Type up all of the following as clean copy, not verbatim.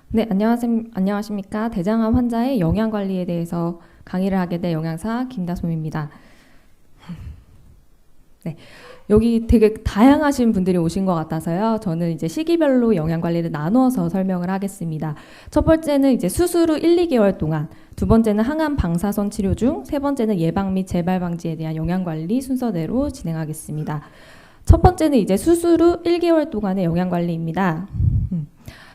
네, 안녕하십니까. 대장암 환자의 영양관리에 대해서 강의를 하게 될 영양사 김다솜입니다. 네, 여기 되게 다양하신 분들이 오신 것 같아서요. 저는 이제 시기별로 영양관리를 나누어서 설명을 하겠습니다. 첫 번째는 이제 수술 후 1, 2개월 동안, 두 번째는 항암 방사선 치료 중, 세 번째는 예방 및 재발 방지에 대한 영양관리 순서대로 진행하겠습니다. 첫 번째는 이제 수술 후 1개월 동안의 영양관리입니다.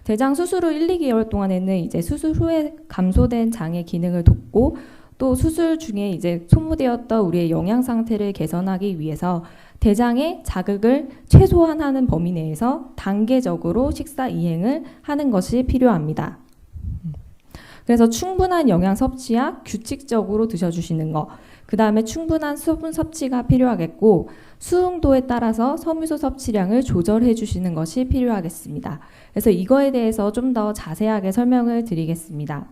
대장 수술 후 1, 2개월 동안에는 이제 수술 후에 감소된 장의 기능을 돕고 또 수술 중에 이제 소모되었던 우리의 영양 상태를 개선하기 위해서 대장의 자극을 최소화하는 범위 내에서 단계적으로 식사 이행을 하는 것이 필요합니다. 그래서 충분한 영양 섭취와 규칙적으로 드셔주시는 것, 그 다음에 충분한 수분 섭취가 필요하겠고 수응도에 따라서 섬유소 섭취량을 조절해 주시는 것이 필요하겠습니다. 그래서 이거에 대해서 좀 더 자세하게 설명을 드리겠습니다.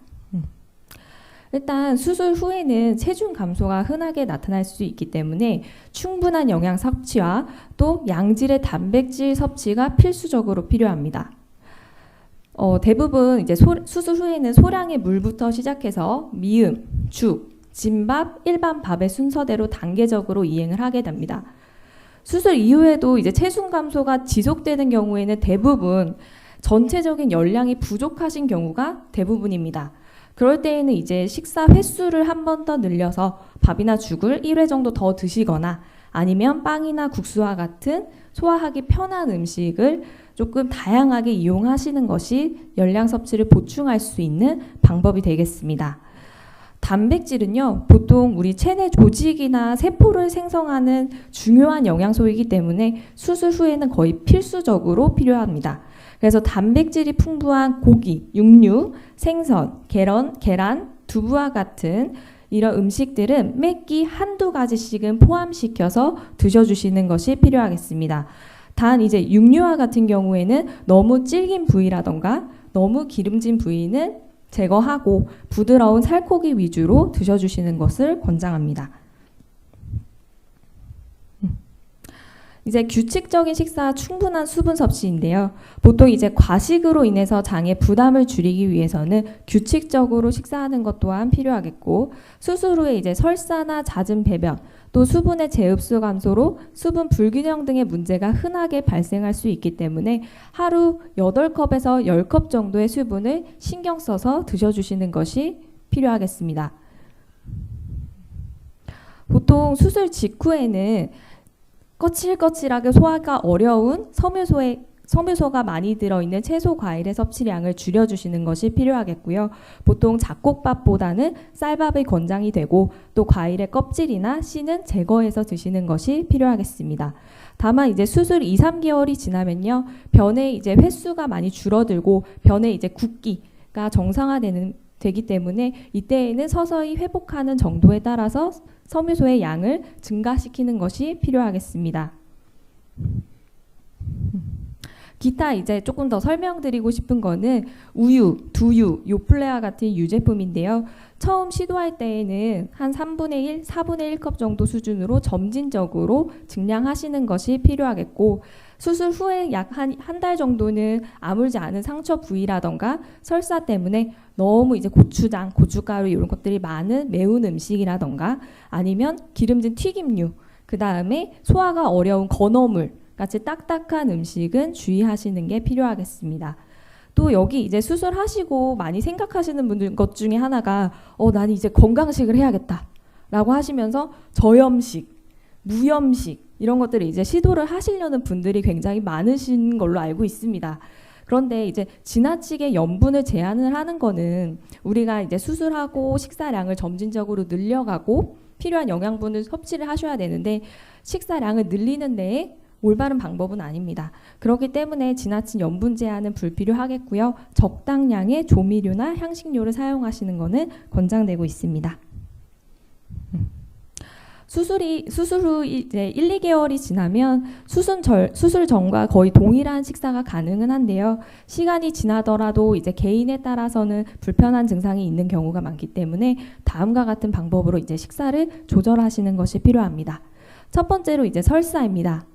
일단 수술 후에는 체중 감소가 흔하게 나타날 수 있기 때문에 충분한 영양 섭취와 또 양질의 단백질 섭취가 필수적으로 필요합니다. 대부분 이제 수술 후에는 소량의 물부터 시작해서 미음, 죽, 진밥, 일반 밥의 순서대로 단계적으로 이행을 하게 됩니다. 수술 이후에도 이제 체중 감소가 지속되는 경우에는 대부분 전체적인 열량이 부족하신 경우가 대부분입니다. 그럴 때에는 이제 식사 횟수를 한 번 더 늘려서 밥이나 죽을 1회 정도 더 드시거나 아니면 빵이나 국수와 같은 소화하기 편한 음식을 조금 다양하게 이용하시는 것이 열량 섭취를 보충할 수 있는 방법이 되겠습니다. 단백질은요, 보통 우리 체내 조직이나 세포를 생성하는 중요한 영양소이기 때문에 수술 후에는 거의 필수적으로 필요합니다. 그래서 단백질이 풍부한 고기, 육류, 생선, 계란, 두부와 같은 이런 음식들은 매 끼 한두 가지씩은 포함시켜서 드셔주시는 것이 필요하겠습니다. 단 이제 육류와 같은 경우에는 너무 질긴 부위라던가 너무 기름진 부위는 제거하고 부드러운 살코기 위주로 드셔주시는 것을 권장합니다. 이제 규칙적인 식사, 충분한 수분 섭취인데요. 보통 이제 과식으로 인해서 장에 부담을 줄이기 위해서는 규칙적으로 식사하는 것 또한 필요하겠고 수술 후에 이제 설사나 잦은 배변, 또 수분의 재흡수 감소로 수분 불균형 등의 문제가 흔하게 발생할 수 있기 때문에 하루 8컵에서 10컵 정도의 수분을 신경 써서 드셔주시는 것이 필요하겠습니다. 보통 수술 직후에는 거칠거칠하게 소화가 어려운 섬유소가 많이 들어있는 채소 과일의 섭취량을 줄여주시는 것이 필요하겠고요. 보통 잡곡밥보다는 쌀밥이 권장이 되고 또 과일의 껍질이나 씨는 제거해서 드시는 것이 필요하겠습니다. 다만 이제 수술 2, 3개월이 지나면요. 변의 이제 횟수가 많이 줄어들고 변의 이제 굵기가 되기 때문에 이때에는 서서히 회복하는 정도에 따라서 섬유소의 양을 증가시키는 것이 필요하겠습니다. 기타 이제 조금 더 설명드리고 싶은 거는 우유, 두유, 요플레와 같은 유제품인데요. 처음 시도할 때에는 한 3분의 1, 4분의 1컵 정도 수준으로 점진적으로 증량하시는 것이 필요하겠고 수술 후에 약 한 달 정도는 아물지 않은 상처 부위라던가 설사 때문에 너무 이제 고추장, 고춧가루 이런 것들이 많은 매운 음식이라던가 아니면 기름진 튀김류, 그 다음에 소화가 어려운 건어물 같이 딱딱한 음식은 주의하시는 게 필요하겠습니다. 또 여기 이제 수술하시고 많이 생각하시는 분들 것 중에 하나가 난 이제 건강식을 해야겠다 라고 하시면서 저염식, 무염식 이런 것들을 이제 시도를 하시려는 분들이 굉장히 많으신 걸로 알고 있습니다. 그런데 이제 지나치게 염분을 제한을 하는 거는 우리가 이제 수술하고 식사량을 점진적으로 늘려가고 필요한 영양분을 섭취를 하셔야 되는데 식사량을 늘리는 데에 올바른 방법은 아닙니다. 그렇기 때문에 지나친 염분 제한은 불필요하겠고요. 적당량의 조미료나 향신료를 사용하시는 것은 권장되고 있습니다. 수술 후 이제 1, 2개월이 지나면 수술 전과 거의 동일한 식사가 가능은 한데요. 시간이 지나더라도 이제 개인에 따라서는 불편한 증상이 있는 경우가 많기 때문에 다음과 같은 방법으로 이제 식사를 조절하시는 것이 필요합니다. 첫 번째로 이제 설사입니다.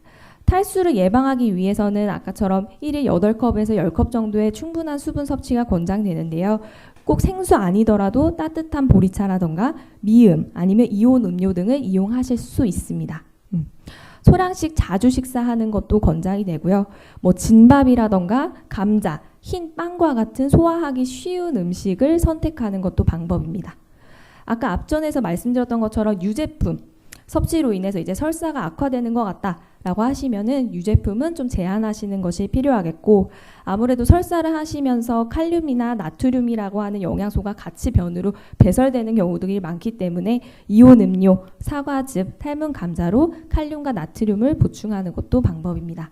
탈수를 예방하기 위해서는 아까처럼 1일 8컵에서 10컵 정도의 충분한 수분 섭취가 권장되는데요. 꼭 생수 아니더라도 따뜻한 보리차라던가 미음 아니면 이온 음료 등을 이용하실 수 있습니다. 소량씩 자주 식사하는 것도 권장이 되고요. 뭐 진밥이라던가 감자, 흰 빵과 같은 소화하기 쉬운 음식을 선택하는 것도 방법입니다. 아까 앞전에서 말씀드렸던 것처럼 유제품 섭취로 인해서 이제 설사가 악화되는 것 같다라고 하시면은 유제품은 좀 제한하시는 것이 필요하겠고, 아무래도 설사를 하시면서 칼륨이나 나트륨이라고 하는 영양소가 같이 변으로 배설되는 경우들이 많기 때문에 이온 음료, 사과즙, 삶은 감자로 칼륨과 나트륨을 보충하는 것도 방법입니다.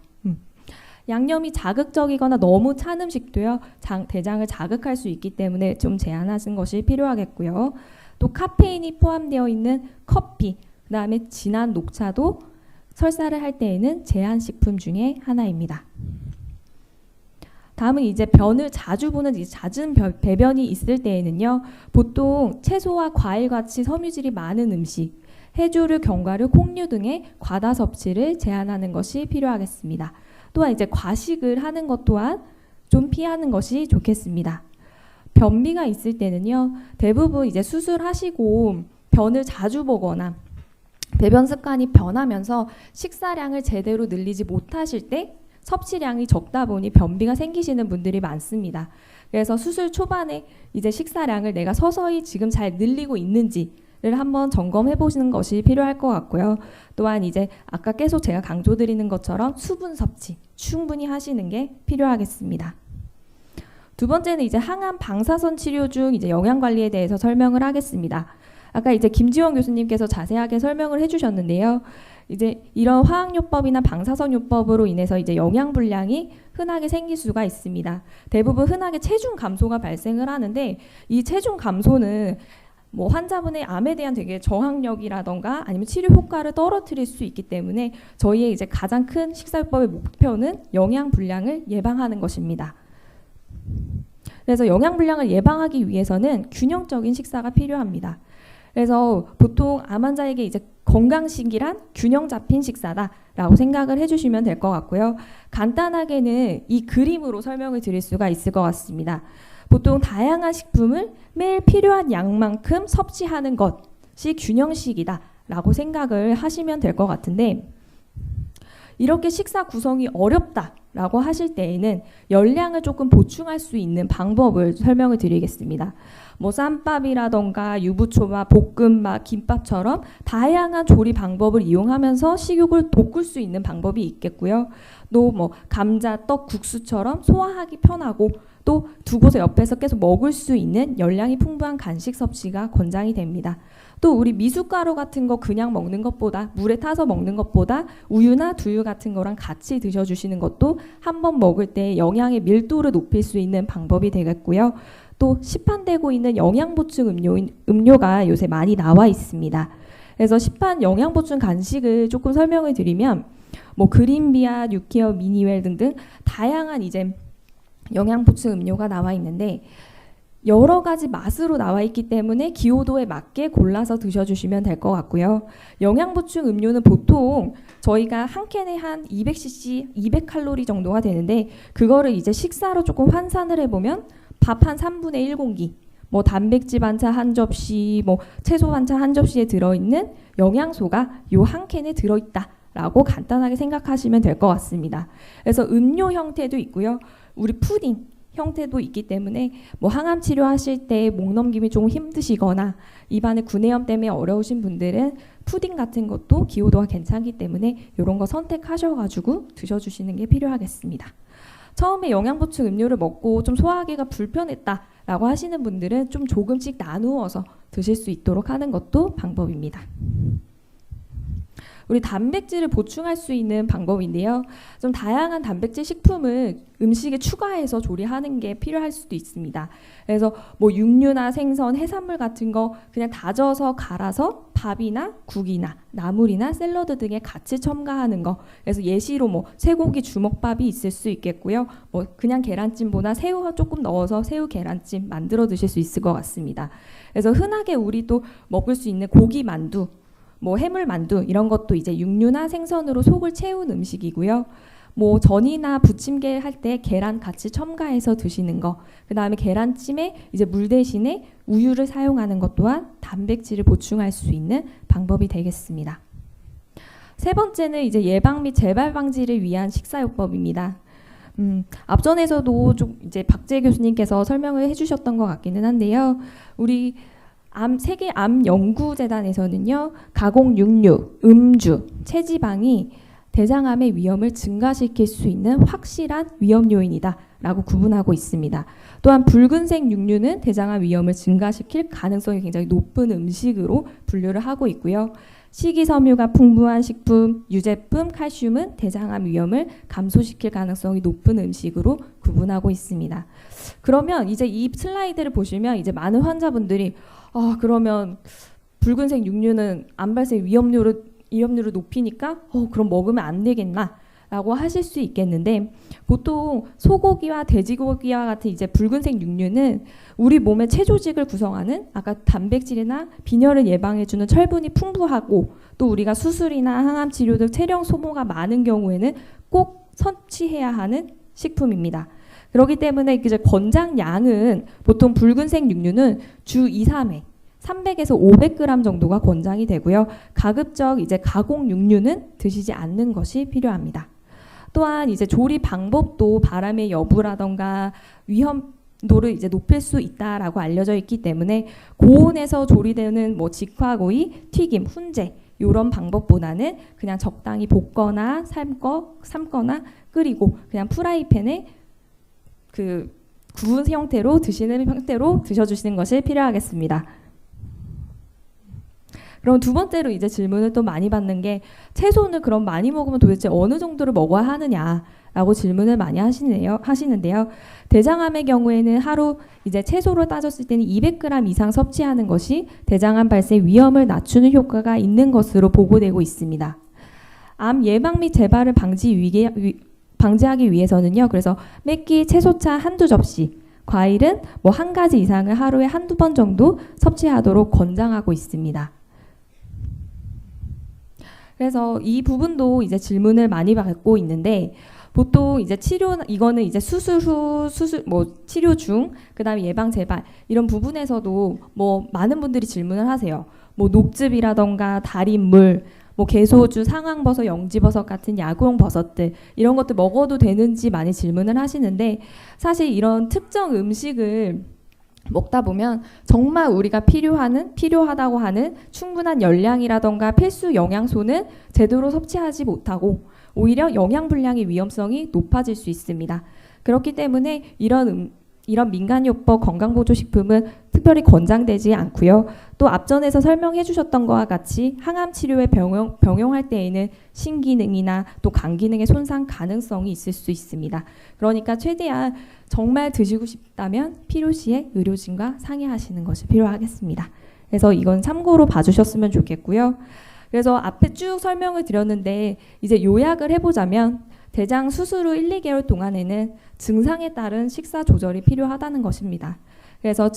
양념이 자극적이거나 너무 찬 음식도요, 대장을 자극할 수 있기 때문에 좀 제한하시는 것이 필요하겠고요. 또 카페인이 포함되어 있는 커피, 그 다음에 진한 녹차도 설사를 할 때에는 제한식품 중에 하나입니다. 다음은 이제 변을 자주 보는 잦은 배변이 있을 때에는요, 보통 채소와 과일같이 섬유질이 많은 음식, 해조류, 견과류, 콩류 등의 과다 섭취를 제한하는 것이 필요하겠습니다. 또한 이제 과식을 하는 것 또한 좀 피하는 것이 좋겠습니다. 변비가 있을 때는요, 대부분 이제 수술하시고 변을 자주 보거나 배변 습관이 변하면서 식사량을 제대로 늘리지 못하실 때 섭취량이 적다 보니 변비가 생기시는 분들이 많습니다. 그래서 수술 초반에 이제 식사량을 내가 서서히 지금 잘 늘리고 있는지를 한번 점검해 보시는 것이 필요할 것 같고요. 또한 이제 아까 계속 제가 강조드리는 것처럼 수분 섭취 충분히 하시는 게 필요하겠습니다. 두 번째는 이제 항암 방사선 치료 중 이제 영양 관리에 대해서 설명을 하겠습니다. 아까 이제 김지원 교수님께서 자세하게 설명을 해주셨는데요. 이제 이런 화학요법이나 방사선요법으로 인해서 이제 영양 불량이 흔하게 생길 수가 있습니다. 대부분 흔하게 체중 감소가 발생을 하는데, 이 체중 감소는 뭐 환자분의 암에 대한 되게 저항력이라던가 아니면 치료 효과를 떨어뜨릴 수 있기 때문에 저희의 이제 가장 큰 식사요법의 목표는 영양 불량을 예방하는 것입니다. 그래서 영양 불량을 예방하기 위해서는 균형적인 식사가 필요합니다. 그래서 보통 암 환자에게 이제 건강식이란 균형 잡힌 식사다라고 생각을 해주시면 될 것 같고요. 간단하게는 이 그림으로 설명을 드릴 수가 있을 것 같습니다. 보통 다양한 식품을 매일 필요한 양만큼 섭취하는 것이 균형식이다라고 생각을 하시면 될 것 같은데, 이렇게 식사 구성이 어렵다라고 하실 때에는 열량을 조금 보충할 수 있는 방법을 설명을 드리겠습니다. 뭐 쌈밥이라던가 유부초밥, 볶음밥, 김밥처럼 다양한 조리 방법을 이용하면서 식욕을 돋굴 수 있는 방법이 있겠고요. 또 뭐 감자, 떡, 국수처럼 소화하기 편하고 또 두고서 옆에서 계속 먹을 수 있는 열량이 풍부한 간식 섭취가 권장이 됩니다. 또 우리 미숫가루 같은 거 그냥 먹는 것보다, 물에 타서 먹는 것보다 우유나 두유 같은 거랑 같이 드셔주시는 것도 한 번 먹을 때 영양의 밀도를 높일 수 있는 방법이 되겠고요. 또 시판되고 있는 영양보충 음료가 요새 많이 나와 있습니다. 그래서 시판 영양보충 간식을 조금 설명을 드리면 뭐 그린비아, 뉴케어, 미니웰 등등 다양한 이제 영양보충 음료가 나와 있는데, 여러 가지 맛으로 나와 있기 때문에 기호도에 맞게 골라서 드셔주시면 될 것 같고요. 영양보충 음료는 보통 저희가 한 캔에 한 200cc, 200칼로리 정도가 되는데, 그거를 이제 식사로 조금 환산을 해보면 밥 한 3분의 1 공기, 뭐 단백질 반찬 한 접시, 뭐 채소 반찬 한 접시에 들어있는 영양소가 요 한 캔에 들어있다라고 간단하게 생각하시면 될 것 같습니다. 그래서 음료 형태도 있고요. 우리 푸딩 형태도 있기 때문에 뭐 항암 치료하실 때 목 넘김이 좀 힘드시거나 입안에 구내염 때문에 어려우신 분들은 푸딩 같은 것도 기호도가 괜찮기 때문에 이런 거 선택하셔가지고 드셔주시는 게 필요하겠습니다. 처음에 영양보충 음료를 먹고 좀 소화하기가 불편했다라고 하시는 분들은 좀 조금씩 나누어서 드실 수 있도록 하는 것도 방법입니다. 우리 단백질을 보충할 수 있는 방법인데요. 좀 다양한 단백질 식품을 음식에 추가해서 조리하는 게 필요할 수도 있습니다. 그래서 뭐 육류나 생선, 해산물 같은 거 그냥 다져서 갈아서 밥이나 국이나 나물이나 샐러드 등에 같이 첨가하는 거. 그래서 예시로 뭐 쇠고기 주먹밥이 있을 수 있겠고요. 뭐 그냥 계란찜보다 새우 조금 넣어서 새우 계란찜 만들어 드실 수 있을 것 같습니다. 그래서 흔하게 우리 또 먹을 수 있는 고기 만두, 뭐 해물 만두 이런 것도 이제 육류나 생선으로 속을 채운 음식이고요. 뭐 전이나 부침개 할 때 계란 같이 첨가해서 드시는 거, 그 다음에 계란찜에 이제 물 대신에 우유를 사용하는 것 또한 단백질을 보충할 수 있는 방법이 되겠습니다. 세 번째는 이제 예방 및 재발 방지를 위한 식사요법입니다. 앞전에서도 좀 이제 박재 교수님께서 설명을 해주셨던 것 같기는 한데요. 우리 세계 암 연구재단에서는요, 가공 육류, 음주, 체지방이 대장암의 위험을 증가시킬 수 있는 확실한 위험 요인이다라고 구분하고 있습니다. 또한 붉은색 육류는 대장암 위험을 증가시킬 가능성이 굉장히 높은 음식으로 분류를 하고 있고요. 식이섬유가 풍부한 식품, 유제품, 칼슘은 대장암 위험을 감소시킬 가능성이 높은 음식으로 구분하고 있습니다. 그러면 이제 이 슬라이드를 보시면 이제 많은 환자분들이 그러면 붉은색 육류는 암 발생 위험률을 높이니까 그럼 먹으면 안 되겠나? 라고 하실 수 있겠는데, 보통 소고기와 돼지고기와 같은 이제 붉은색 육류는 우리 몸의 체조직을 구성하는 아까 단백질이나 빈혈을 예방해주는 철분이 풍부하고, 또 우리가 수술이나 항암 치료 등 체력 소모가 많은 경우에는 꼭 섭취해야 하는 식품입니다. 그렇기 때문에 이제 권장량은 보통 붉은색 육류는 주 2, 3회 300에서 500g 정도가 권장이 되고요. 가급적 이제 가공 육류는 드시지 않는 것이 필요합니다. 또한 이제 조리 방법도 바람의 여부라던가 위험도를 이제 높일 수 있다라고 알려져 있기 때문에 고온에서 조리되는 뭐 직화구이, 튀김, 훈제 이런 방법보다는 그냥 적당히 볶거나 삶거나 끓이고 그냥 프라이팬에 그 구운 형태로 드시는 형태로 드셔주시는 것이 필요하겠습니다. 그럼 두 번째로 이제 질문을 또 많이 받는 게, 채소는 그럼 많이 먹으면 도대체 어느 정도를 먹어야 하느냐라고 질문을 많이 하시는데요. 대장암의 경우에는 하루 이제 채소로 따졌을 때는 200g 이상 섭취하는 것이 대장암 발생 위험을 낮추는 효과가 있는 것으로 보고되고 있습니다. 암 예방 및 재발을 방지하기 위해서는요. 그래서 매끼 채소차 한두 접시, 과일은 뭐 한 가지 이상을 하루에 한두 번 정도 섭취하도록 권장하고 있습니다. 그래서 이 부분도 이제 질문을 많이 받고 있는데, 보통 이제 이거는 이제 수술 후, 치료 중, 그 다음에 예방 재발 이런 부분에서도 뭐 많은 분들이 질문을 하세요. 뭐 녹즙이라던가 달인물, 뭐 개소주, 상황버섯, 영지버섯 같은 야구용 버섯들 이런 것들 먹어도 되는지 많이 질문을 하시는데, 사실 이런 특정 음식을 먹다 보면 정말 우리가 필요하다고 하는 충분한 열량이라던가 필수 영양소는 제대로 섭취하지 못하고 오히려 영양 불량의 위험성이 높아질 수 있습니다. 그렇기 때문에 이런 민간요법 건강보조식품은 특별히 권장되지 않고요. 또 앞전에서 설명해 주셨던 것과 같이 항암 치료에 병용할 때에는 신기능이나 또 간기능의 손상 가능성이 있을 수 있습니다. 그러니까 최대한 정말 드시고 싶다면 필요시에 의료진과 상의하시는 것이 필요하겠습니다. 그래서 이건 참고로 봐주셨으면 좋겠고요. 그래서 앞에 쭉 설명을 드렸는데 이제 요약을 해보자면, 대장 수술 후 1, 2개월 동안에는 증상에 따른 식사 조절이 필요하다는 것입니다. 그래서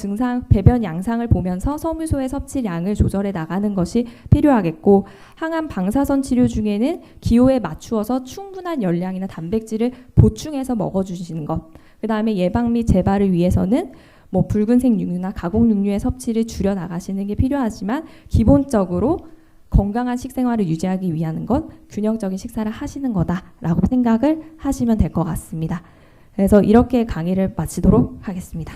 배변 양상을 보면서 섬유소의 섭취량을 조절해 나가는 것이 필요하겠고, 항암 방사선 치료 중에는 기호에 맞추어서 충분한 열량이나 단백질을 보충해서 먹어주시는 것, 그 다음에 예방 및 재발을 위해서는 뭐 붉은색 육류나 가공 육류의 섭취를 줄여 나가시는 게 필요하지만, 기본적으로 건강한 식생활을 유지하기 위한 건 균형적인 식사를 하시는 거다라고 생각을 하시면 될 것 같습니다. 그래서 이렇게 강의를 마치도록 하겠습니다.